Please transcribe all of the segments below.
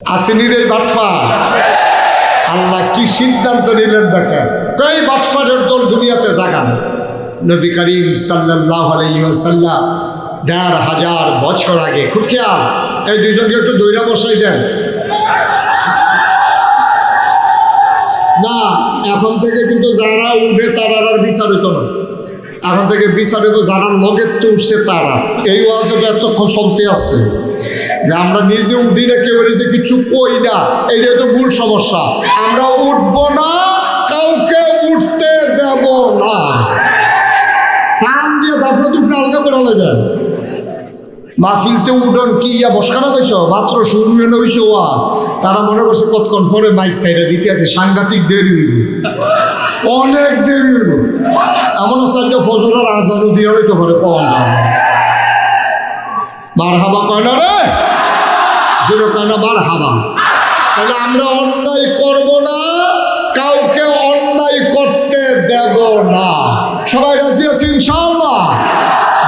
আসেনির এই বাটফা আল্লাহ কি সিদ্ধান্ত নিলেন দেখেন, কই বাটফারের দল দুনিয়াতে জাগান। নবী করিম সাল্লাল্লাহু আলাইহি ওয়াসাল্লাম ১৫০০ বছর আগে, খুব খেয়াল, এই দুইজনকে একটু দৈরা বসাই দেন না। এখন থেকে কিন্তু যারা উঠে তারা আর বিচার হইত না, এখন থেকে বিচার হইব যারা লগের তো উঠছে তারা। এই ওয়াজে তো এতক্ষণ চলতে আসছে যে আমরা নিজে উঠি না, কেউ যে কিছু কই না, এইটা তো মূল সমস্যা। আমরা উঠবো না, কাউকে উঠতে দেব না। প্রাণ দিয়ে দাফনা তুমি আলগা করে নেবেন। মাহফিলতে উঠন কি ইয়া বসকানা পাইছ, মাত্র শুরু হইছে ওয়াজ, তারা মনে করছে কতক্ষণ পরে মাইক সাইডে দিতে আছে, সাংঘাতিক দেরি হইব, অনেক দেরি হইব। এমন আছে একটা ফজরের আজানও দিয়ে হইতে পারে কম মার হাবা কয় না রে, জোরে কয় না মার হাবা। তাহলে আমরা অন্যায় করব না, কাউকে অন্যায় করতে দেব না। সবাই রাজি আছে ইনশাআল্লাহ?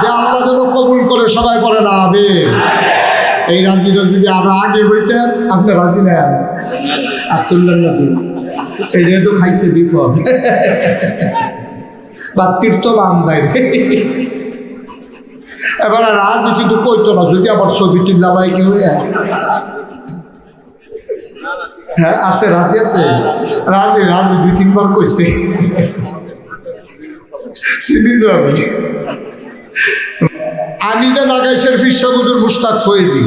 যে আল্লাহ যেন কবুল করে, সবাই করে না আমিন। এই রাজিটা যদি আরো আগে হইতেন, আপনি রাজি না আর তুললেন নাকি? এটা তো খাইছে বিপদ বা তীর্থল আমদাই। এবার রাজি কিন্তু কইতো না, যদি আবার ছবি তুললা ভাই কেউ। হ্যাঁ আছে, রাজি আছে, রাজি রাজি ২-৩ বার কইছে। আমি যে নাগাইশের ফিরসাবুদুর মুস্তাক ফয়েজি,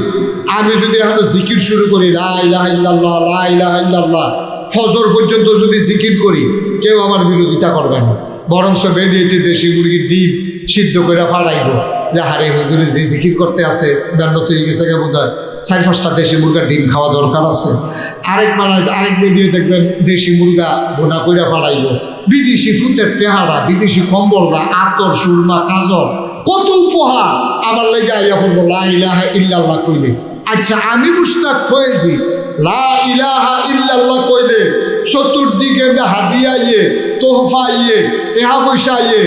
আমি যদি এখন জিকির শুরু করি লা ইলাহা ইল্লাল্লাহ লা ইলাহা ইল্লাল্লাহ, ফজর পর্যন্ত যদি জিকির করি, কেউ আমার বিরোধিতা করবে না। বরঞ্চ বেরিয়েতে দেশি মুরগির ডিম সিদ্ধ করে ফাড়াইব যে হারে হুজুরে যে জিকির করতে আছে দণ্ড তো হয়ে গেছে, বোধ হয় ৪-৫টা দেশি মুরগার ডিম খাওয়া দরকার আছে। আরেক ভিডিও দেখবেন দেশি মুরগা বোনা কইরা ফাড়াইব, বিদেশি ফুতের তেহারা, বিদেশি কম্বলরা, আতর, সুরমা, কাজল, কত উপহার আমার লেগে আইয়া পড়বো লা ইলাহা ইল্লাল্লাহ কইলে। আচ্ছা আমি মুস্তাক ফয়েজি লা ইলাহা ইল্লাল্লাহ কইলে চতুর্দিকে হাদিয়া ইয়ে, তোহফা ইয়ে, টেহা পয়সা ইয়ে,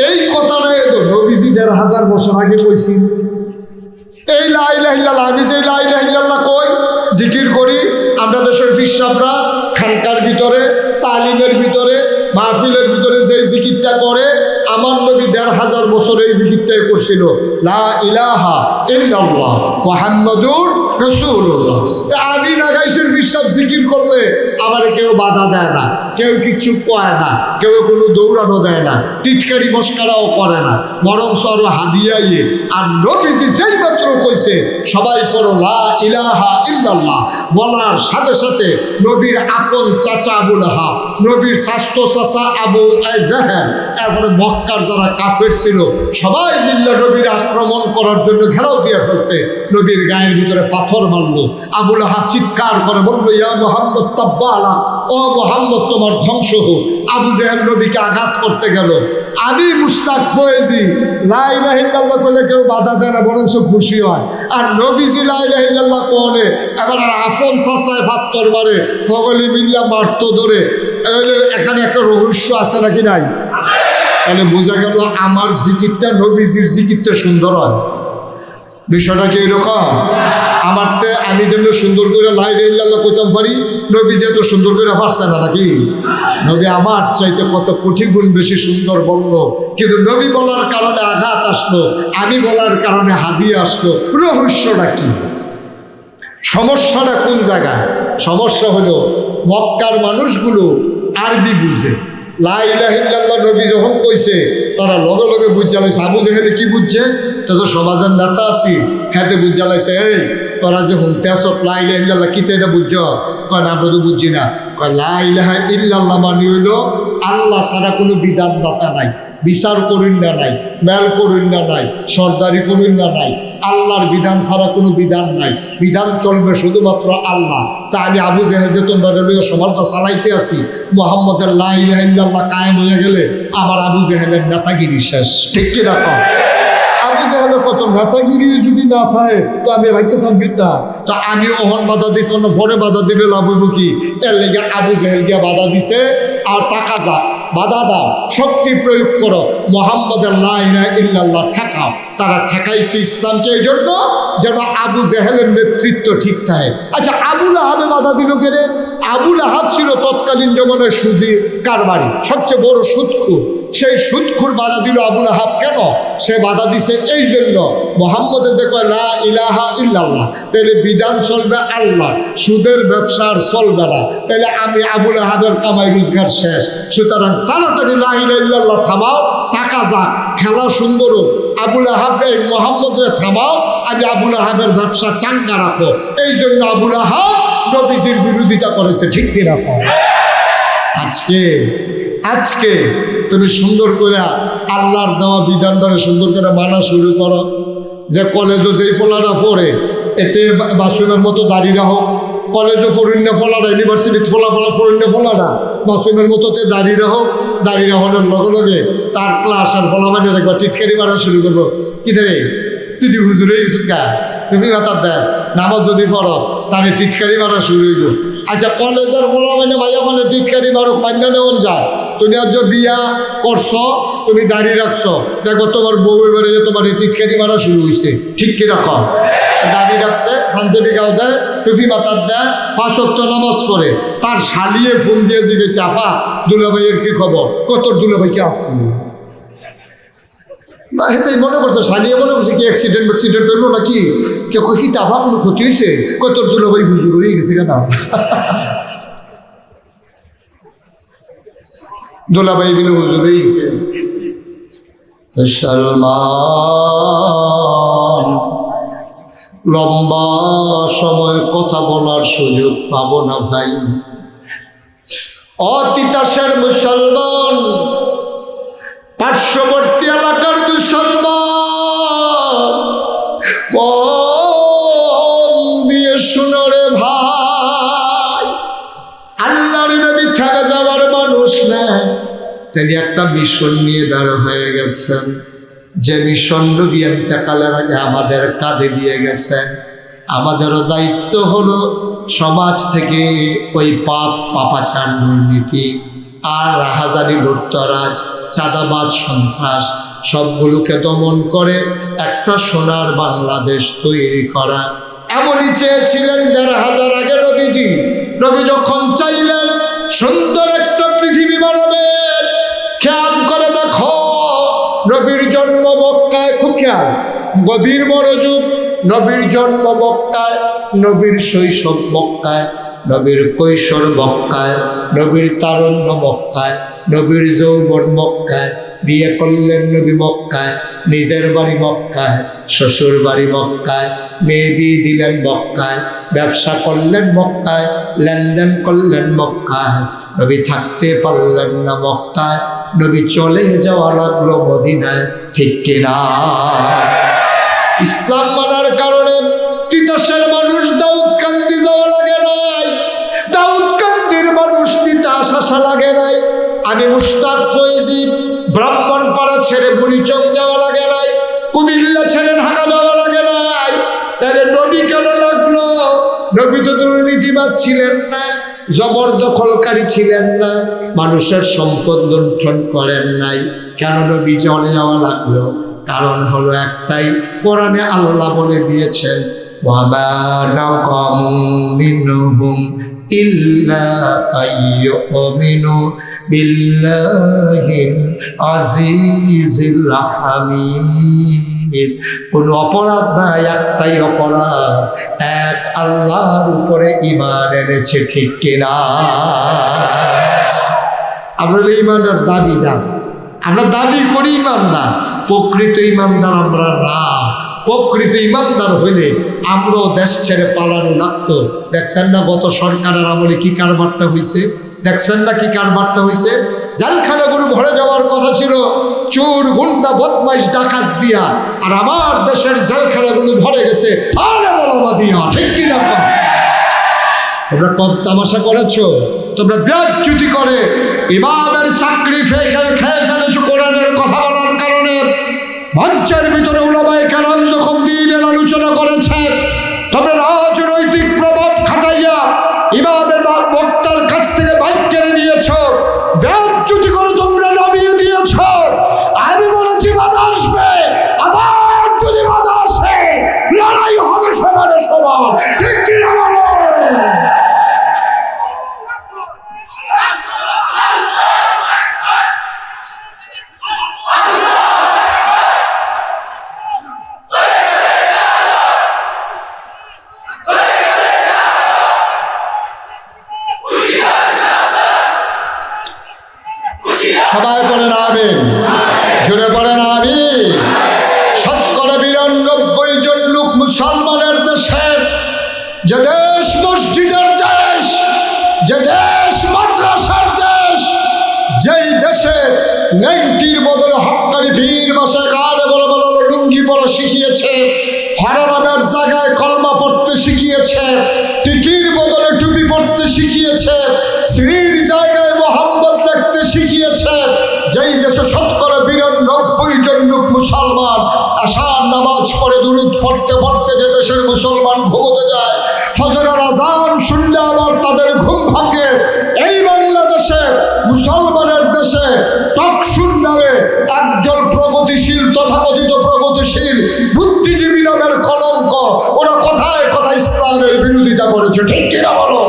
এই কথাটাই তো নবীজি ১৫০০ বছর আগে কইছি। এই লা ইলাহা ইল্লাল্লাহ, আমি যে লা ইলাহা ইল্লাল্লাহ কই, জিকির করি, আমরা দেশের ফিরসাবরা খানকার ভিতরে, তালিমের ভিতরে, মাহফিলের ভিতরে যে জিকিরটা করে, আমার নবী ১৫০০ বছর এই জিকিরটাই করছিল, লা ইলাহা ইল্লাল্লাহ মুহাম্মাদুর রাসূলুল্লাহ। তা আমি নাগাইশের ফিরসাব জিকির করলে আমারে কেউ বাধা দেয় না, কেউ কিচ্ছু কয় না, কেউ কোনো দৌড়ানো দেয় না, টিটকারি মস্কারাও করে না, বরং আরো হাদিয়া ইয়ে। আর নবীজি যেই মাত্র কইছে সবাই পড়ো লা ইলাহা ইল্লাল্লাহ, বলার সাথে সাথে নবীর আপন চাচা আবু লাহাব, নবীর স্বাস্থ্য চাচা আবু জাহেল, এরপরে মক্কার যারা কাফের ছিল সবাই মিলে নবীর আক্রমণ করার জন্য ঘেরাও দিয়ে ফেলছে, নবীর গায়ের ভিতরে পাথর মারলো। আবু লাহাব চিৎকার করে বললো, ইয়া মুহাম্মদ তাব্বালা, ও মুহাম্মদ তোমার ধ্বংস হোক। আবু জাহেল নবীকে আঘাত করতে গেল। আমি মুস্তাক ফয়েজি লা ইলাহা ইল্লাল্লাহ বলে কেউ বাধা দেয় না, বরঞ্চ খুশি হয়। আর নবীজি লা ইলাহা ইল্লাল্লাহ কোনে এবার আর আফন চাচায় ফাত্তর মারে, হগলি মিল্লা মারত ধরে। এখানে একটা রহস্য আছে নাকি নাই? তাহলে বোঝা গেল আমার জিকিরটা নবীজির জিকিরটা সুন্দর হয়। বিষয়টা কি এরকম? আমারতে আমি যেন সুন্দর করে লা ইলাহা ইল্লাল্লাহ কইতাম পারি, নবী যেহেতু সুন্দর করে পারছে না নাকি? নবী আমার চাইতে কত কোটি গুণ বেশি সুন্দর বললো, কিন্তু নবী বলার কারণে আঘাত আসলো, আমি বলার কারণে হাদিয়া আসলো। রহস্যটা কি? সমস্যাটা কোন জায়গায়? সমস্যা হলো মক্কার মানুষগুলো আরবি বুঝে। লা ইলাহা ইল্লাল্লাহ নবী যখন কইছে তারা লগে লগে বুঝালাইছে। আবু জাহেলে কি বুঝছে? তো সমাজের নেতা আছি, হ্যাঁ বুঝালাইছে, এই তোরা যে হুনতে আসো লা ইলাহা ইল্লাল্লাহ কি তো এটা বুঝছ? কয় না, আমরা তো বুঝছি না। কয় লা ইলাহা ইল্লাল্লাহ মানে হইল আল্লাহ ছাড়া কোনো বিধানদাতা নাই, বিচার করুন না নাই, মেল করুন না নাই, সর্দারি করুন না নাই, আল্লাহর বিধান ছাড়া কোনো বিধান নাই, বিধান চলবে শুধুমাত্র আল্লাহ। তা আমি আবু জাহেল যে তোমরা রেলওয়ে সমাজটা চালাইতে আসি, মোহাম্মদের লা ইলাহা ইল্লাল্লাহ কায়েম হয়ে গেলে আমার আবু জাহেলের নেতাগিরি শেষ। ঠিক কিনা? আবু জাহেলের কত নেতাগিরি যদি না থাকে তো আমি রাইতে থাকবি না। তো আমি ওহন বাধা দিত না, পরে বাধা দিলে লাভ হইব কি? এর লেগে আবু জাহেল গিয়া বাধা দিছে। আর টাকা যা বাধা দাও, শক্তি প্রয়োগ করো, মুহাম্মাদের লা ইলাহা ইল্লাল্লাহ ঠেকাও। তারা ঠেকাইছে ইসলামকে এই জন্য যেন আবু জেহেলের নেতৃত্ব ঠিক থাকে। আচ্ছা, আবু লাহাবে বাধা দিল কেন? আবু লাহাব ছিল তৎকালীন জমানায় সুদী কারবারি, সবচেয়ে বড় সুদখোর। সেই সুদখোর বাধা দিল আবু লাহাব কেন? সে বাধা দিছে এই জন্য, মুহাম্মদে যে কয় লা ইলাহা ইল্লাল্লাহ, তাহলে বিধান চলবে আল্লাহ, সুদের ব্যবসা আর চলবে না, তাহলে আমি আবু লাহাবের কামাই রোজগার শেষ। সুতরাং তাড়াতাড়ি লা ইলাহা ইল্লাল্লাহ থামাও, টাকা যাক, খেলা সুন্দর হোক, আবু লাহাব এই মুহাম্মদরে থামাও, আমি আবু লাহাবের ব্যবসা চাঙ্গা রাখো। এই জন্য আবু লাহাব নবীজির বিরোধিতা করেছে, ঠিক কি রাখো। আজকে তুমি সুন্দর করে আল্লাহর দেওয়া বিধানটারে সুন্দর করে মানা শুরু করো। যে কলেজও যেই ফলাটা পড়ে এতে বাসুমের মতো দাঁড়িয়ে রাখো, কলেজও ফরিন্য ফলাটা, ইউনিভার্সিটি ফরিন্য ফলাটা বাসুমের মতোতে দাঁড়িয়ে রাখো। দাঁড়িয়ে রাখানোর লগে লগে তার ক্লাস আর ফলা মানে দেখবা টিটকারি মারা শুরু করবো। কি ধরে দিদি হুজুর হয়ে গেছে গা, তুমি মাতার দেশ নামাজ যদি পড়স তাহলে টিটকারি মারা শুরু হইব। আচ্ছা, কলেজের ফলা মানে ভাইয়া মানে টিটকারি মারো পান্না নেওয়া যায়। তুমি আজ বিয়া করছো, তুমি দাঁড়িয়ে রাখছো, দেখো তোমার বউ এবারে তোমার টিটকারি মারা শুরু হয়েছে, ঠিক কি রকম? দাঁড়িয়ে রাখছে, পাঞ্জাবি গাও দেয়, টুপি মাথার দেয়, 5 ওয়াক্ত নামাজ পড়ে, তার শালিয়ে ফোন দিয়ে জিজ্ঞেস, আফা দুলাভাইয়ের কি খবর? কত দুলাভাই কি আসছে না, হেতেই মনে করছে, শালিয়ে মনে করছে কি অ্যাক্সিডেন্ট হইলো নাকি, কেউ কি তাফা কোনো ক্ষতি হয়েছে? কত দুলাভাই হুজুর হয়ে গেছে কেন? দোলাভাই বিলে হুজুর হয়ে গেছে। সালমান লম্বা সময় কথা বলার সুযোগ পাবো না ভাই। অতিতাসের মুসলমান, পার্শ্ববর্তী এলাকার মুসলমান, মন দিয়ে শুনো রে ভাই, আল্লাহর নবী থেকে যাওয়ার মানুষ না, তিনি একটা মিশন নিয়ে বের হয়ে গেছেন। যে মিশন নবী ইন্তেকালের আগে আমাদের কাঁধে দিয়ে গেছেন। আমাদেরও দায়িত্ব হলো সমাজ থেকে ওই পাপাচার, দুর্নীতি আর রাহাজানি, লুটতরাজ, চাঁদাবাজ, সন্ত্রাস সবগুলোকে দমন করে একটা সোনার বাংলাদেশ তৈরি করা। এমনই চেয়েছিলেন 1500 আগে নবীজি। নবী যখন চাইলেন সুন্দর একটা পৃথিবী বানাবেন, খেয়াল করে দেখো নবীর জন্ম মক্কায়, খুব খেয়াল, গভীর মনোযোগ। নবীর জন্ম মক্কায়, নবীর শৈশব মক্কায়, নবীর কৈশোর মক্কায়, নবীর তারুণ্য মক্কায়, নবীর যৌবন মক্কায়, বিয়ে করলেন নবী মক্কায়, নিজের বাড়ি মক্কায়, শ্বশুর বাড়ি মক্কায়, মেয়ে বিয়ে দিলেন মক্কায়, ব্যবসা করলেন মক্কায়, লেনদেন করলেন মক্কায়। নবী থাকতে পারলেন না মক্কায়, নবী চলে যাওয়া লাগলো মদিনায়, ঠিক কিনা? ইসলাম মানার কারণে তিতাসের মানুষ দাউদকান্দি যাওয়া লাগে নাই, দাউদকান্দির মানুষ তিতাস আসা লাগে নাই। আমি মুশতাক ফয়েজি ব্রাহ্মণপাড়া ছেড়ে বুড়িচং যাওয়া লাগে নাই, কুমিল্লা ছেড়ে ঢাকা যাওয়া লাগে নাই। তাহলে নবী কেন লাগলো? নবী তো দুর্নীতিবাদ ছিলেন না, জবরদখলকারী ছিলেন না, মানুষের সম্পদ লুণ্ঠন করেন নাই। কেন নবী চলে যাওয়া লাগলো? কারণ হলো একটাই, কোরআনে আল্লাহ বলে দিয়েছেন, ওয়ামা নাকামু মিনহুম ইল্লা আইয়ুমিনু বিল্লাহিল আজিজিল হামিদ। কোনো অপরাধ নাই, একটাই অপরাধ, এক আল্লাহর উপরে ঈমান এনেছে, ঠিক কিনা? আমরা ঈমানের দাবিদার, আমরা দাবি করি ইমানদার, প্রকৃত ইমানদার আমরা না। প্রকৃত ইমানদার হইলে আমরাও দেশ ছেড়ে পালানো লাগতো। দেখছেন না গত সরকারের আমলে কি কারবারটা হয়েছে? দেখছেন না কি কারবারটা হয়েছে? জেলখানাগুলো ভরে যাওয়ার কথা ছিল চোর, গুন্ডা, বদমাইশ, ডাকাত দিয়া, আর আমার দেশের জেলখানাগুলো ভরে গেছে আলেম ওলামা দিয়া, ঠিক কিনা? তোমরা কম তামাশা করেছো, তোমরা বেজ্জতি করে ইমামের চাকরি খেয়ে ফেলেছো কোরআনের কথা বলার কারণে। মঞ্চের ভিতরে উলামায়ে কেরাম যখন দ্বীনের আলোচনা করেছেন, তোমরা রাজনৈতিক প্রভাব খাটাইয়া ইমামের বক্তার কাছ থেকে বাইক কেড়ে নিয়েছ, বেজ্জতি করে ল্যাংটির বদলে হক্কানি ভিড় বাসায় গালে বলে বলে লুঙ্গি পরা শিখিয়েছে, হারামের জায়গায় কলমা পড়তে শিখিয়েছে, টিকির বদলে টুপি পড়তে শিখিয়েছে, শ্রীর জায়গায় মোহাম্মদ লিখতে শিখিয়েছে। যেই দেশে ৯২% লোক মুসলমান, আশার নামাজ পড়ে দুরূদ পড়তে পড়তে যে দেশের মুসলমান ঘুমোতে যায়, ফজরের আজান শুনলে আবার তাদের ঘুম ভাঙে, এই বাংলাদেশে মুসলমানের দেশে টকসুর নামে একজন প্রগতিশীল, তথাকথিত প্রগতিশীল বুদ্ধিজীবী নামের কলঙ্ক, ওরা কথায় কথায় ইসলামের বিরোধিতা করেছে, ঠিক কিনা বলো?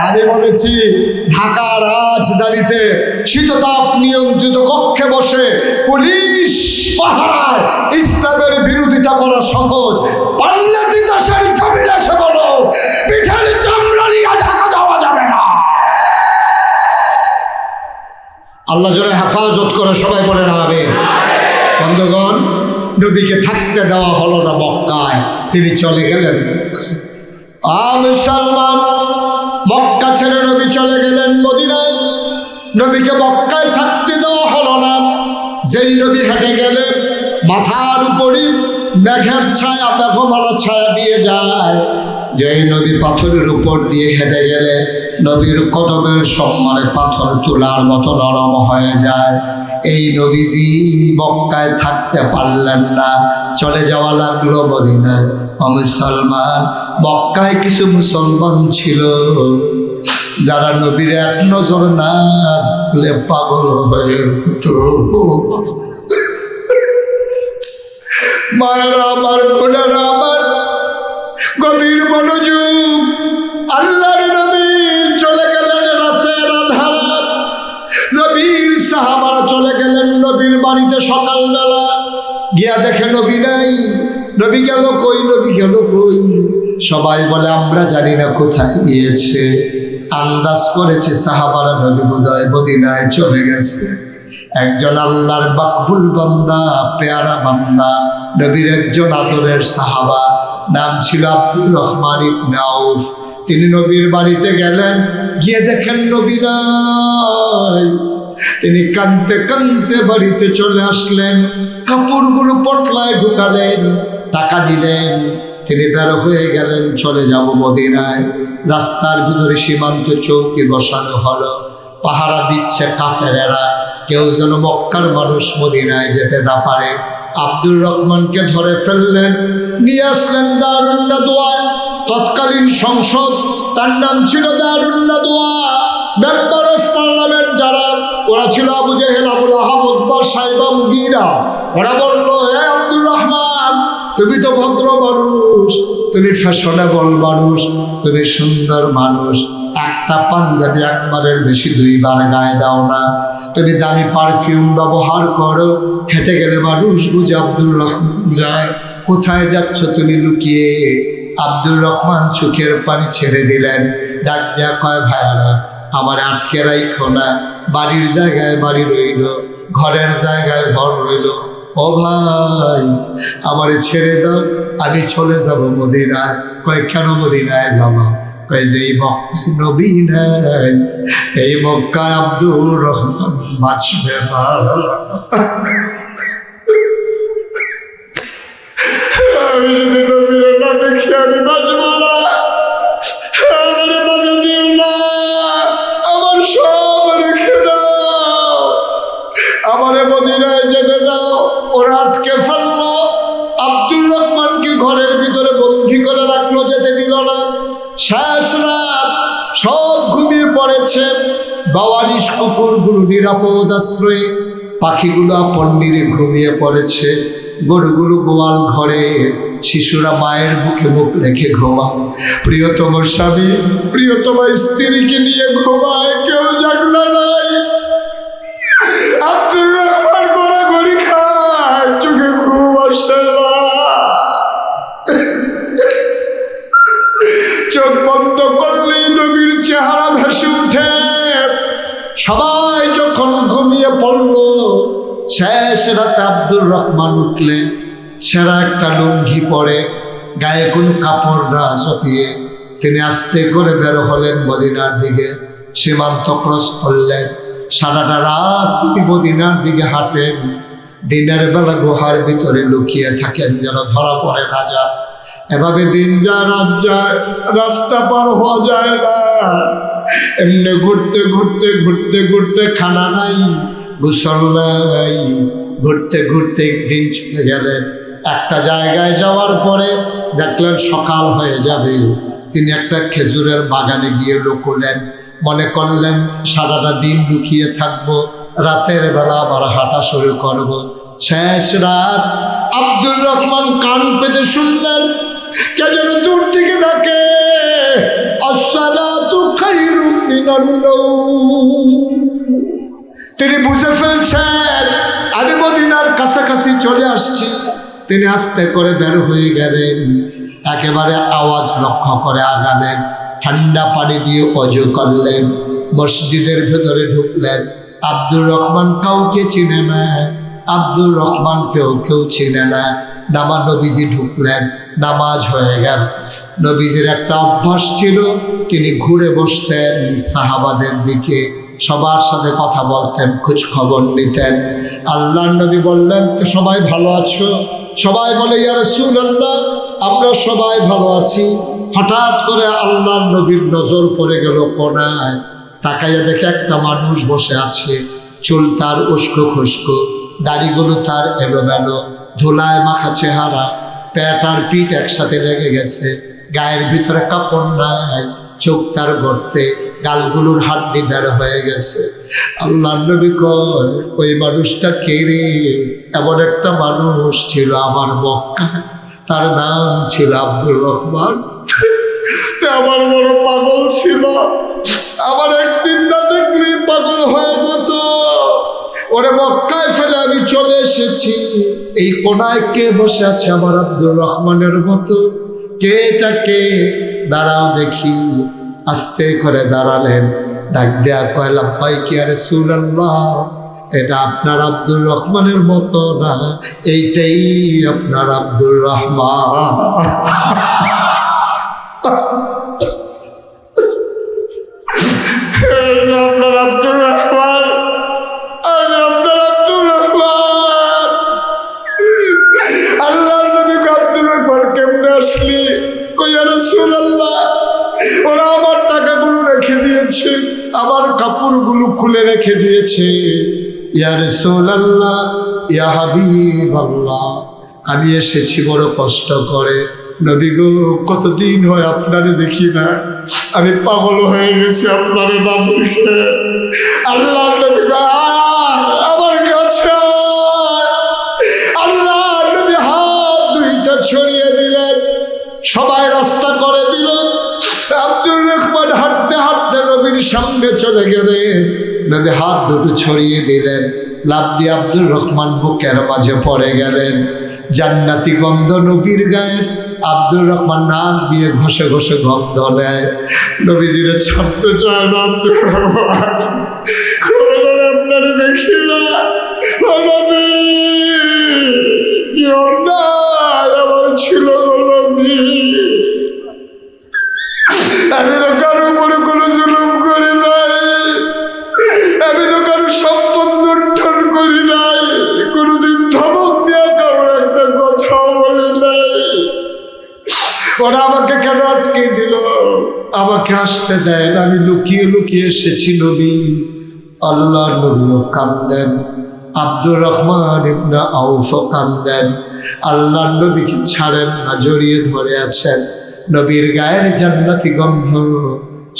আমি বলেছি ঢাকার রাজধানীতে শীততাপ নিয়ন্ত্রিত কক্ষে বসে পুলিশ পাহারায় ইসলামের বিরোধিতা করা সহজ, পারলে তিতাসের জমিনে এসে বলো পিঠের চামড়া নিয়ে ঢাকা যাওয়া যাবে না। আল্লাহ যেন হেফাজত করে, সবাই বলে না আমিন। বন্ধুগণ, নবীকে থাকতে দেওয়া হলো না মক্কায়, তিনি চলে গেলেন মুসলমান। মক্কা ছেড়ে নবী চলে গেলেন মদিনায়, নবীকে মক্কায় থাকতে দেওয়া হলো না। যেই নবী হেঁটে গেলেন মাথার উপরই মেঘের ছায়া, মেঘমালা ছায়া দিয়ে যায়। যেই নবী পাথরের উপর দিয়ে হেঁটে গেলে নবীর কদমের সম্মানে পাথর তোলার মতো নরম হয়ে যায়। এই নবীজি মক্কায় থাকতে পারলেন না, চলে যাওয়া লাগলো মদিনায়। মুসলমান, মক্কায় কিছু মুসলমান ছিল যারা নবীর এক নজর না দেখলে পাগল হয়ে যেত। মায়েরা আমার, বোনেরা আমার, গভীর মনোযোগ। আল্লাহর নবী চলে গেলেন রাতের আধারে, নবীর সাহাবারা চলে গেলেন নবীর বাড়িতে সকালবেলা, গিয়া দেখে নবী নাই। নবী গেল কই, নবী গেল কই? সবাই বলে আমরা জানি না কোথায় গিয়েছে। আন্দাজ করেছে সাহাবারা নবী বোধহয় মদিনায় চলে গেছে। একজন আল্লাহর মাকবুল বান্দা, পেয়ারা বান্দা, নবীর একজন আদরের সাহাবা, নাম ছিল আব্দুর রহমান ইবনে আউফ। তিনি নবীর বাড়িতে গেলেন, গিয়ে দেখেন নবী নাই। তিনি কাঁদতে কাঁদতে বাড়িতে চলে আসলেন, কাপড়গুলো পটলায় ঢুকালেন, টাকা দিলেন, তিনি বের হয়ে গেলেন, চলে যাব মদিনায়। রাস্তার ভিতরে সীমান্ত চৌকি বসানো হলো, পাহারা দিচ্ছে কাফেরেরা, কেউ যেন মক্কার মানুষ মদিনায় যেতে না পারে। আব্দুর রহমানকে ধরে ফেললেন, নিয়ে আসলেন দারুন নাদওয়া, তৎকালীন সংসদ, তার নাম ছিল দারুন নাদওয়া। মেম্বার অফ পার্লামেন্ট যারা, ওরা ছিল আবু জেহেল, আবুল আহাব, উতবা, সাইবা, মুগীরা। ওরা বললো, হে আব্দুর রহমান, তুমি তো ভদ্র মানুষ, তুমি ফ্যাশনেবল মানুষ, তুমি সুন্দর মানুষ, একটা পাঞ্জাবি একবারের বেশি 2 বার গায়ে দাও না, তুমি দামি পারফিউম ব্যবহার করো, হেঁটে গেলে মানুষ বুঝে আব্দুর রহমান যায়। কোথায় যাচ্ছ তুমি লুকিয়ে? আব্দুর রহমান চোখের পানি ছেড়ে দিলেন, ডাক দেয়া কয়, ভাইরা আমার আটকে রাইখো না, বাড়ির জায়গায় বাড়ি রইল, ঘরের জায়গায় ঘর রইল, ও ভাই আমারে ছেড়ে দাও, আমি চলে যাব মদিনায়। কয় কেন মদিনায় যাবো? কয় যে এই মক্কায় নবী নাই, এই মক্কায় আব্দুর রহমান বাঁচবে না। আমি যদি নবীর না দেখি আমি বাঁচবো না, আমারে বাধা দিও না, আমার সব রেখে দাও, আমারে মদিনায় যেতে দাও। ওরা আটকে ফেললো, আব্দুর রহমানকে ঘরের ভিতরে বন্দী করে রাখলো, যেতে দিল না। শেষ রাত, সব ঘুমিয়ে পড়েছে। বাওয়ারিশ কুকুরগুলো নিরাপদ আশ্রয়ে, পাখিগুলো আপন নিরে ঘুমিয়ে পড়েছে, গরুগুলো গোয়াল ঘরে, শিশুরা মায়ের বুকে মুখ রেখে ঘুমায়, প্রিয়তম স্বামী প্রিয়তম স্ত্রীকে নিয়ে ঘুমায়, কেউ জাগনা নাই। আব্দুর রহমান গড়াগড়ি খায়, চোখে ঘুম আসে না, চোখ বন্ধ করলেই নবীর চেহারা ভেসে উঠে। সবাই যখন ঘুমিয়ে পড়ল, শেষ রাতে আব্দুর রহমান উঠলেন, ছেঁড়া একটা লুঙ্গি পরে, গায়ে কোনো কাপড় না জপিয়ে তিনি আস্তে করে বের হলেন মদিনার দিকে। সীমান্ত ক্রস করলেন, সারাটা রাত তিনি মদিনার দিকে হাঁটেন, দিনের বেলা গুহার ভিতরে লুকিয়ে থাকেন যেন ধরা পড়ে না যায়। এভাবে দিন যায় রাত যায়, রাস্তা পার হওয়া যায় না। এমনি ঘুরতে ঘুরতে ঘুরতে ঘুরতে, খানা নাই, গোসল নাই, ঘুরতে ঘুরতে দিন চলে গেলেন। একটা জায়গায় যাওয়ার পরে দেখলেন সকাল হয়ে যাবে। তিনি একটা খেজুরের বাগানে গিয়ে লুকোলেন, মনে করলেন সারাটা দিন লুকিয়ে থাকবো, রাতের বেলা আবার হাঁটা শুরু করব। শেষ রাত আব্দুর রহমান কান পেতে শুনলেন কে যেন দূর থেকে ডাকে, আসসালাতু খায়রুম মিনান নাওম। তিনি বুঝে ফেলছেন আমি মদিনার কাছাকাছি চলে আসছি। তিনি আস্তে করে বের হয়ে গেলেন, একেবারে আওয়াজ লক্ষ্য করে আগালেন, ঠান্ডা পানি দিয়ে অজু করলেন, মসজিদের ভেতরে ঢুকলেন। আব্দুর রহমান কাউকে চিনে না, আব্দুর রহমান কেউ চিনে না। নামাজ নবীজি ঢুকলেন, নামাজ হয়ে গেল। নবীজির একটা অভ্যাস ছিল, তিনি ঘুরে বসতেন সাহাবাদের দিকে, সবার সাথে কথা বলতেন, খোঁজ খবর নিতেন। আল্লাহর নবী বললেন সবাই ভালো আছো? সবাই বলে ইয়া রাসূলুল্লাহ আমরা সবাই ভালো আছি। হঠাৎ করে আল্লাহর নবীর নজর পড়ে গেল কোনায়, তাকাইয়া দেখে একটা মানুষ বসে আছে। চুল তার উস্কো খুস্কো, দাড়িগুলো তার এলোমেলো, ধুলায় মাখা চেহারা, পেট আর পিঠ একসাথে লেগে গেছে, গায়ের ভিতরে কাপড় নাই, চোখ তার গর্তে, গালগুলোর হাড্ডি বের হয়ে গেছে। আল্লাহ নবী কয় ওই মানুষটা কে রে? এমন একটা মানুষ ছিল আমার মক্কায়, তার নাম ছিল আব্দুর রহমান। আমার বড় পাগল ছিল, আমার একদিন না দেখলে পাগল হয়ে যেত। ওরে মক্কায় ফেলে আমি চলে এসেছি, এই কোনায় কে বসে আছে আমার আব্দুর রহমানের মতো? কে এটা কে? দাঁড়াও দেখি। আস্তে করে দাঁড়ালেন, ডাক দেয়া কয় লাব্বাইক ইয়া রাসূলুল্লাহ, এটা আপনার আব্দুর রহমানের মতো না, এইটাই আপনার আব্দুর রহমান। আপনার আব্দুর রহমান, আপনার আব্দুর রহমান। আল্লাহর নবী আব্দুর রহমান কেমনে আসলি? কই ইয়া রাসূলুল্লাহ ওরা আমার টাকাগুলো রেখে দিয়েছে, আমার কাপড়গুলো খুলে রেখে দিয়েছে। ইয়া রাসূলুল্লাহ, ইয়া হাবিবাল্লাহ, আমি এসেছি বড় কষ্ট করে। নবী গো কতদিন হয় আপনারে দেখি না, আমি পাগল হয়ে গেছি আপনারে না দেখে। আল্লাহ নবী আমার কাছে, আল্লাহ নবী হাত দুইটা ছড়িয়ে দিলেন, সবাই রাস্তা করে দিল। আব্দুর রহমান হাঁটতে হাঁটতে নবীর সামনে চলে গেলেন, নবী হাত দুটো ছড়িয়ে দিলেন, লাফ দিয়ে আব্দুর রহমান বুকের মাঝে পড়ে গেলেন। জান্নাতি গন্ধ নবীর গায়ে, আব্দুর রহমান নাক দিয়ে ঘষে ঘষে গন্ধ নেয়। নবীজিরে ছাড়তে চায় না আব্দুর রহমান, আপনারে দেখি না নবী, কি অন্যায় আমার ছিল নবী। আমি তো কারো উপরে কোনো জুলুম করি নাই, আমি তো কারো সম্পদ লুণ্ঠন করি নাই, কোনোদিন ধমক দিয়া কারোর একটা কথাও বলি নাই। ওরা আমাকে কেন আটকে দিল? আমাকে আসতে দেয় না, আমি লুকিয়ে লুকিয়ে এসেছি নবী। আল্লাহর নবীও কান্দেন, আব্দুর রহমান ইবনে আউফও কান্দেন। আল্লাহর নবীকে ছাড়েন না, জড়িয়ে ধরে আছেন। নবীর গায়ের জান্নাতি গন্ধ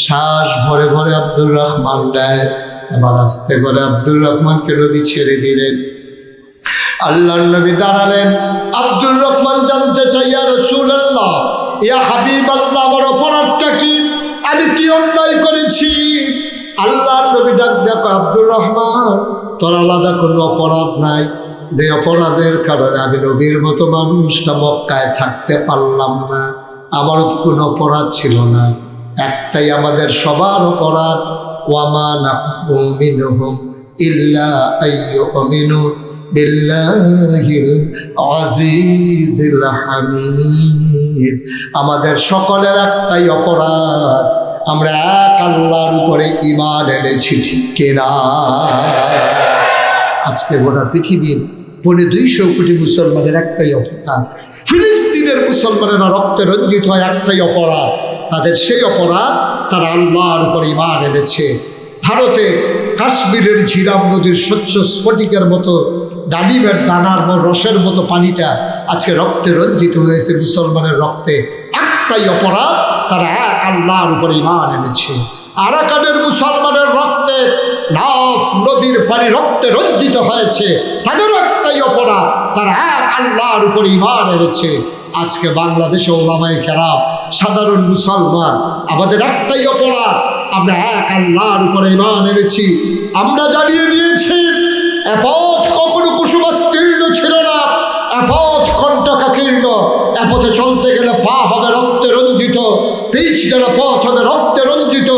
শ্বাস ভরে ভরে আব্দুর রহমান দেয়। এবার আস্তে করে আব্দুর রহমানকে নবী ছেড়ে দিলেন। আল্লাহর নবী দাঁড়ালেন। আব্দুর রহমান জানতে চাই ইয়া রাসূলুল্লাহ, ইয়া হাবিবাল্লাহ, আমার অপরাধটা কি? আমি কি অন্যায় করেছি? আল্লাহর নবী ডাক দেখো আব্দুর রহমান, তোর আলাদা কোনো অপরাধ নাই, যে অপরাধের কারণে আমি নবীর মতো মানুষটা মক্কায় থাকতে পারলাম না, আমারও তো কোনো অপরাধ ছিল না। একটাই আমাদের সবার অপরাধ, ওয়ামা নাকু মিনহুম ইল্লা আইয়ুমিনু বিল্লাহিল আজিজিল হামিদ। আমাদের সকলের একটাই অপরাধ, আমরা এক আল্লাহর উপরে ঈমান এনেছি, ঠিক কিনা? আজকে গোটা পৃথিবীর 250 কোটি মুসলমানের একটাই অপরাধ, ফিলিস্তিনের মুসলমানেরা রক্তে রঞ্জিত হয় একটাই অপরাধ, তাদের সেই অপরাধ তারা আল্লাহর উপর ঈমান এনেছে। ভারতে কাশ্মীরের ঝিরাম নদীর স্বচ্ছ স্ফটিকের মতো ডালিমের দানার রসের মতো পানিটা আজকে রক্তে রঞ্জিত হয়েছে মুসলমানের রক্তে, একটাই অপরাধ, তারা এক আল্লাহর উপর ঈমান এনেছে। আরাকানের মুসলমানের রক্তে নাফ নদীর পানি রক্তে রঞ্জিত হয়েছে, তাদেরও একটাই অপরাধ, তারা এক আল্লাহর উপর ঈমান এনেছে। আজকে বাংলাদেশে ওলামায়ে কেরাম, সাধারণ মুসলমান, আমাদের একটাই অপরাধ, আমরা এক আল্লাহর উপর ঈমান এনেছি। আমরা জানিয়ে দিয়েছি এ পথ কখনো কুসুমাস্তীর্ণ ছিল না, এ পথ কণ্টকাকীর্ণ, এ পথে চলতে গেলে পা হবে রক্তে রঞ্জিত, পিচ ডালা পথ হবে রক্তে রঞ্জিত।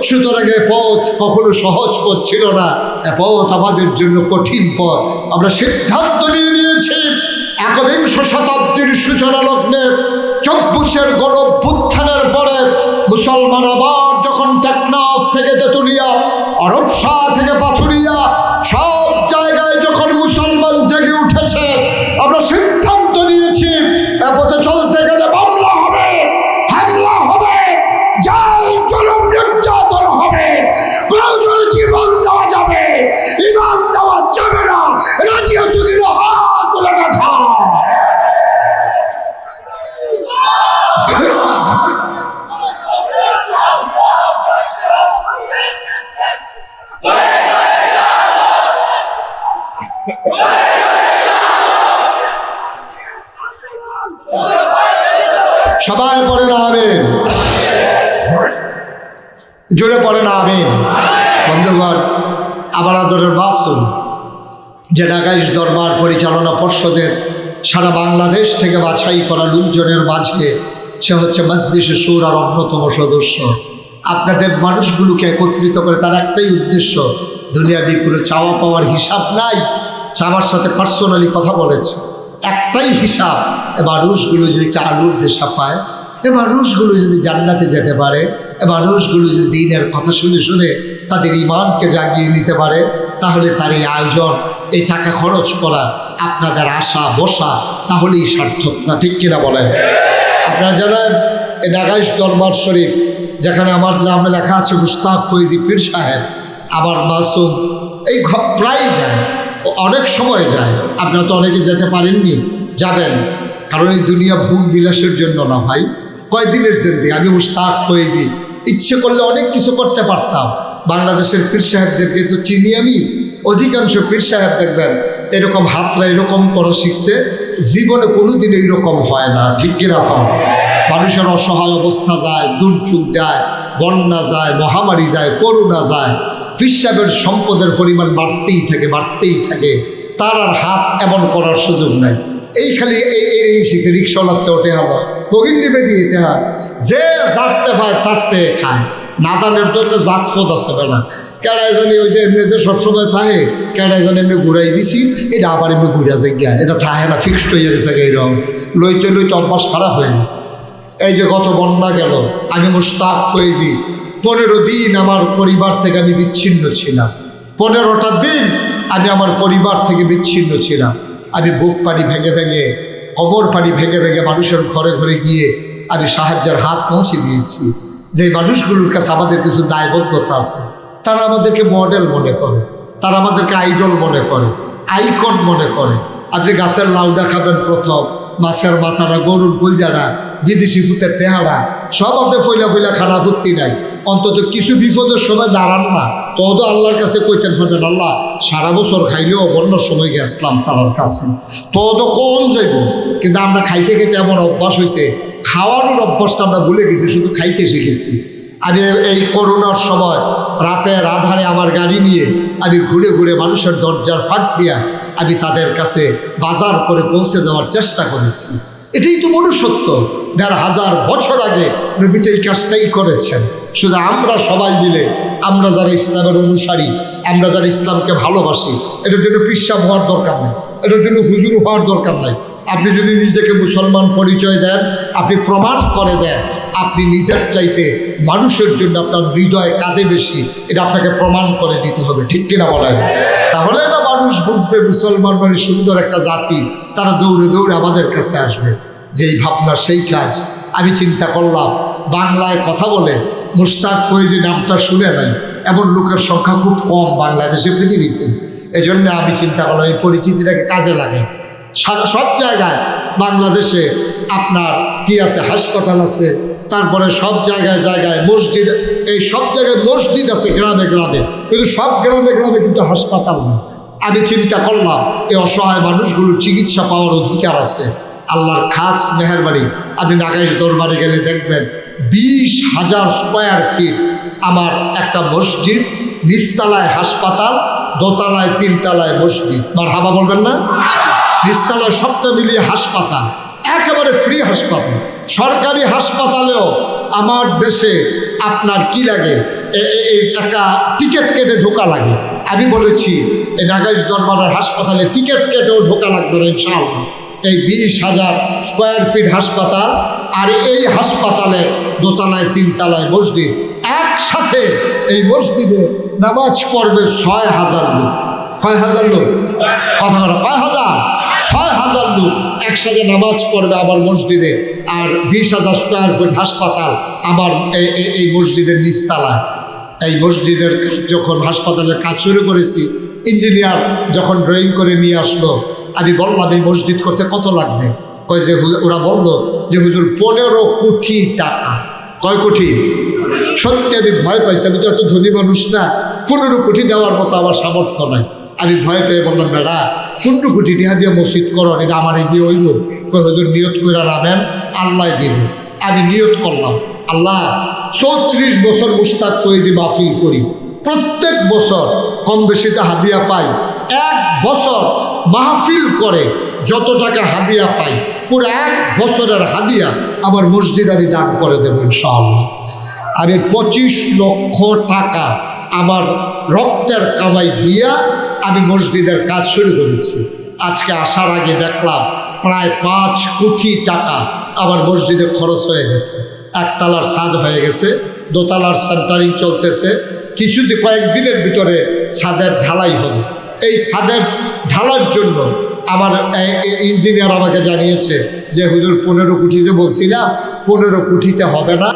সুতরাং এ পথ কখনো সহজ পথ ছিল না, এ পথ আমাদের জন্য কঠিন পথ। আমরা সিদ্ধান্ত নিয়েছি একবিংশ শতাব্দীর সূচনা লগ্নে 24 গণঅভ্যুত্থানের পরে মুসলমান আবার যখন টেকনাফ থেকে তেতুলিয়া, অরবসা থেকে পাথুরিয়া, সব জায়গায় যখন মুসলমান জেগে উঠেছে, আমরা সিদ্ধান্ত নিয়েছি এ পথে চলতে গেলে মামলা হবে, হামলা হবে, জাল জুলুম নির্যাতন হবে, প্রয়োজনে জীবন দেওয়া যাবে, ঈমান দেওয়া যাবে না। রাজি আছো কিনা হাত তুলে দেখা। সবাই পড়ে না আমিন, জোরে পড়ে না আমিন। বন্ধুগণ, আবার আদরের মাসুম যে নাগাইশ দরবার পরিচালনা পর্ষদের সারা বাংলাদেশ থেকে বাছাই করা লোকজনের মাঝে সে হচ্ছে মজলিসে শুরার অন্যতম সদস্য। আপনাদের মানুষগুলোকে একত্রিত করে তার একটাই উদ্দেশ্য, দুনিয়াবি কোনো চাওয়া পাওয়ার হিসাব নাই, আমার সাথে পার্সোনালি কথা বলেছে, একটাই হিসাব, এ মানুষগুলো যদি একটা আলুর দেশা পায়, এ মানুষগুলো যদি জান্নাতে যেতে পারে, এ মানুষগুলো যদি দিনের কথা শুনে শুনে তাদের ঈমানকে জাগিয়ে নিতে পারে, তাহলে তার এই আয়োজন, এই টাকা খরচ করা, আপনাদের আশা বসা, তাহলেই সার্থক না, ঠিক কিনা বলেন? আপনারা জানেন এই নাগাইশ দরবার শরীফ, যেখানে আমার নামে লেখা আছে মুস্তাক ফৈজি পীর সাহেব, আবার মাসুম, এই প্রায় যায়, অনেক সময় যায়। আপনারা তো অনেকে যেতে পারেননি, যাবেন, কারণ এই দুনিয়া ভোগ বিলাসের জন্য না ভাই, কয়দিনের জিন্দেগি। আমি মুস্তাক ফৈজি, ইচ্ছে করলে অনেক কিছু করতে পারতাম। বাংলাদেশের পীর সাহেবদেরকে তো চিনি আমি, অধিকাংশ পীর সাহেব দেখবেন এরকম হাতরা এরকম করা শিখছে, জীবনে কোনোদিন এইরকম হয় না, ঠিক কিরকম? মানুষের অসহায় অবস্থা যায়, দুর্যোগ যায়, বন্যা যায়, মহামারী যায়, করোনা যায়, পীর সাহেবের সম্পদের পরিমাণ বাড়তেই থাকে, তার আর হাত এমন করার সুযোগ নাই। এই খালি এই শিখছে, রিক্সাওয়ালাতে ওঠে হলো, ভগিন নিবে দিয়ে যে জাততে পায় তারতে খায়, নাদানের তো একটা জাত ফোদ আছে বেলা, কেড়াই জানি ওই যে এমনি যে সবসময় থাকে, কেড়াই জানি এমনি ঘুরাই দিছি, এটা আবার এমনি ঘুরা যায় গিয়া, এটা থাকে না, ফিক্সড হয়ে গেছে এইরকম, লইতে অভ্যাস খারাপ হয়ে গেছে। এই যে গত বন্যা গেল, আমি মুস্তাক ফৈজি 15 দিন আমার পরিবার থেকে আমি বিচ্ছিন্ন ছিলাম, 15টা দিন আমি আমার পরিবার থেকে বিচ্ছিন্ন ছিলাম। আমি বুক পানি ভেঙে ভেঙে, কোমর পানি ভেঙে ভেঙে মানুষের ঘরে ঘরে গিয়ে আমি সাহায্যের হাত পৌঁছে দিয়েছি। যে মানুষগুলোর কাছে আমাদের কিছু দায়বদ্ধতা আছে, তারা আমাদেরকে মডেল মনে করে, তারা আমাদেরকে আইডল মনে করে, আইকন মনে করে। আপনি গাছের লাউ দেখাবেন প্রথম, মাছের মাথাটা, গরুর গুলজাটা, বিদেশি ফুতের টেহারা, সব আপনি ফইলা খানা ফুর্তি নাই, অন্তত কিছু বিপদের সময় দাঁড়ান না, তো আল্লাহর কাছে কইতেন পারবেন, আল্লাহ সারা বছর খাইলেও বন্যার সময় গেছিলাম তার কাছে, তো কোন যাইব। কিন্তু আমরা খাইতে খেতে এমন অভ্যাস হয়েছে, খাওয়ানোর অভ্যাসটা আমরা ভুলে গেছি, শুধু খাইতে শিখেছি। আমি এই করোনার সময় রাতের আধারে আমার গাড়ি নিয়ে আমি ঘুরে ঘুরে মানুষের দরজার ফাঁক দিয়া আমি তাদের কাছে বাজার করে পৌঁছে দেওয়ার চেষ্টা করেছি। এটাই তো মনুষ্যত্ব। 1500 বছর আগে নবীতে এই কাজটাই করেছেন। শুধু আমরা সবাই মিলে, আমরা যারা ইসলামের অনুসারী, আমরা যারা ইসলামকে ভালোবাসি, এটার জন্য পিসাব হওয়ার দরকার নেই, এটার জন্য হুজুর হওয়ার দরকার নাই, আপনি যদি নিজেকে মুসলমান পরিচয় দেন, আপনি প্রমাণ করে দেন আপনি নিজের চাইতে মানুষের জন্য আপনার হৃদয় কাঁদে বেশি, এটা আপনাকে প্রমাণ করে দিতে হবে, ঠিক কিনা বলেন? তাহলে না মানুষ বুঝবে মুসলমান মানে সুন্দর একটা জাতি, তারা দৌড়ে দৌড়ে আমাদের কাছে আসবে। যেই ভাবনা সেই কাজ। আমি চিন্তা করলাম বাংলায় কথা বলে মুশতাক ফয়েজি নামটা শুনে নাই এমন লোকের সংখ্যা খুব কম বাংলাদেশে, পৃথিবীতে। এই জন্য আমি চিন্তা করলাম এই পরিচিতিটাকে কাজে লাগে। সব জায়গায় বাংলাদেশে আপনার কি আছে, হাসপাতাল আছে, তারপরে সব জায়গায় জায়গায় মসজিদ, এই সব জায়গায় মসজিদ আছে গ্রামে গ্রামে, কিন্তু সব গ্রামে গ্রামে কিন্তু হাসপাতাল নেই। আমি চিন্তা করলাম এই অসহায় মানুষগুলোর চিকিৎসা পাওয়ার অধিকার আছে। আল্লাহর খাস মেহেরবানি, আপনি নাগাইশ দরবারে গেলে দেখবেন 20,000 স্কোয়ার ফিট আমার একটা মসজিদ, নিচতলায় হাসপাতাল, দোতলায় 3তলায় মসজিদ। মারহাবা বলবেন না? নিচতলায় সবটা মিলিয়ে হাসপাতাল, একেবারে ফ্রি হাসপাতাল। সরকারি হাসপাতালেও আমার দেশে আপনার কি লাগে, একটা টিকিট কেটে ঢোকা লাগে। আমি বলেছি এই নাগাইশ দরবারের হাসপাতালে টিকিট কেটেও ঢোকা লাগবে না ইনশাআল্লাহ। এই 20,000 স্কোয়ার ফিট হাসপাতাল আর এই হাসপাতালের দোতলায় 3তলায় মসজিদ, একসাথে এই মসজিদে নামাজ পড়বে 6,000 লোক। 6,000 লোক, কথা বলো, 6,000? 6,000 লোক একসাথে নামাজ পড়বে আমার মসজিদে। আর 20,000 স্কোয়ার ফিট হাসপাতাল আমার এই মসজিদের নিচতলায়। এই মসজিদের যখন হাসপাতালের কাজ শুরু করেছি, ইঞ্জিনিয়ার যখন ড্রয়িং করে নিয়ে আসলো, আমি বললাম এই মসজিদ করতে কত লাগবে? কয় যে ওরা বললো যে হুজুর 15 কোটি টাকা। কয় কোটি? সত্যি আমি ভয় পাইছি, আমি তো এত ধনী মানুষ না, 15 কোটি দেওয়ার মতো আমার সামর্থ্য নাই। আমি ভয় পেয়ে বললাম বেড়া 15 কোটি টাকা দিয়ে মসজিদ করো, এটা আমার এই দিয়ে হইব? কয় হুজুর নিয়ত করে নামেন, আল্লাহ দিব। আমি নিয়ত করলাম, আল্লাহ 34 বছর মুশতাক ফয়েজি মাহফিল করি, প্রত্যেক বছর কম বেশিতে হাদিয়া পাই, এক বছর মাহফিল করে যত টাকা হাদিয়া পাই পুরো 1 বছরের হাদিয়া আমার মসজিদ আমি দান করে দেবো ইনশাআল্লাহ। আমি 25 লক্ষ টাকা আমার রক্তের কামাই দিয়া আমি মসজিদের কাজ শুরু করেছি। আজকে আসার আগে দেখলাম প্রায় 5 কোটি টাকা আমার মসজিদে খরচ হয়ে গেছে। একতলার ছাদ হয়ে গেছে, দোতলার সেন্টারিং চলতেছে, কয়েকদিনের ভিতরে ছাদের ঢালাই হবে। এই ছাদের ঢালার জন্য আমার ইঞ্জিনিয়ার আমাকে জানিয়েছে যে হুজুর 15 কোটি যে বলছি না, 15 কোটিতে হবে না।